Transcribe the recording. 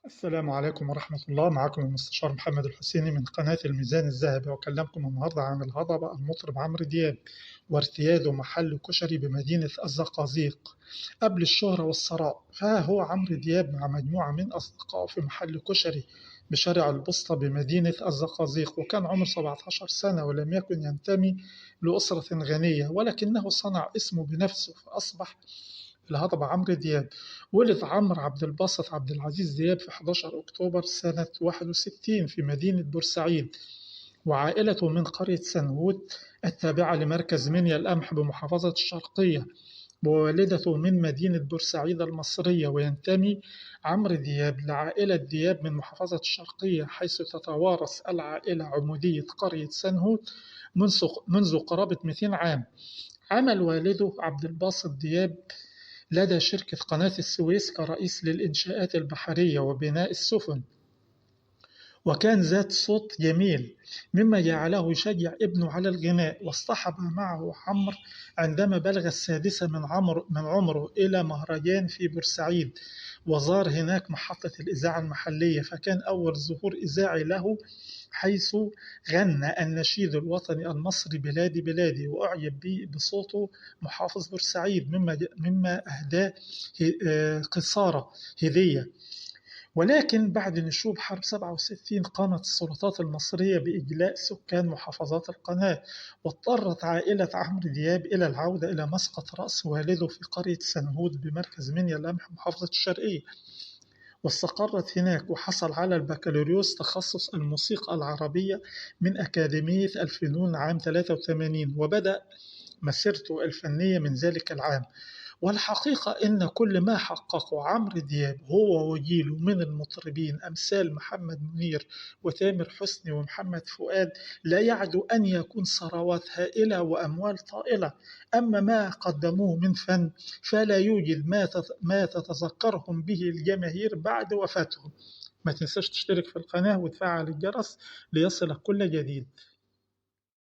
السلام عليكم ورحمة الله. معكم المستشار محمد الحسيني من قناة الميزان الذهبي، وأكلمكم النهاردة عن الهضبة المطرب عمرو دياب وارتياده محل كشري بمدينة الزقازيق قبل الشهرة والثراء. فها هو عمرو دياب مع مجموعة من أصدقائه في محل كشري بشارع البسطة بمدينة الزقازيق، وكان عمره 17 سنة ولم يكن ينتمي لأسرة غنية، ولكنه صنع اسمه بنفسه فأصبح الهضبة عمرو دياب. ولد عمرو عبد الباسط عبد العزيز دياب في 11 أكتوبر سنة 61 في مدينة بورسعيد، وعائلته من قرية سنهود التابعة لمركز منيا القمح بمحافظة الشرقية، ووالدته من مدينة بورسعيد المصرية. وينتمي عمرو دياب لعائلة دياب من محافظة الشرقية، حيث تتوارث العائلة عمودية قرية سنهود منذ قرابة 200 عام. عمل والده عبد الباسط دياب لدى شركة قناة السويس كرئيس للإنشاءات البحرية وبناء السفن، وكان ذات صوت جميل مما جعله يشجع ابنه على الغناء. واصطحب معه عمرو عندما بلغ السادسة من عمره إلى مهرجان في بورسعيد، وزار هناك محطة الإذاعة المحلية، فكان أول ظهور إذاعي له، حيث غنى النشيد الوطني المصري بلادي بلادي، وأعجب به بصوته محافظ بورسعيد مما أهداه قصارى هدية. ولكن بعد نشوب حرب 67 قامت السلطات المصرية بإجلاء سكان محافظات القناة، واضطرت عائلة عمرو دياب إلى العودة إلى مسقط رأس والده في قرية سنهود بمركز منيا القمح محافظة الشرقية، واستقرت هناك. وحصل على البكالوريوس تخصص الموسيقى العربية من أكاديمية الفنون عام 83، وبدأ مسيرته الفنية من ذلك العام. والحقيقة إن كل ما حققه عمرو دياب هو وجيله من المطربين أمثال محمد منير وتامر حسني ومحمد فؤاد لا يعدو أن يكون ثروات هائلة وأموال طائلة. أما ما قدموه من فن فلا يوجد ما تتذكرهم به الجماهير بعد وفاتهم. ما تنساش تشترك في القناة وتفعل الجرس ليصلك كل جديد.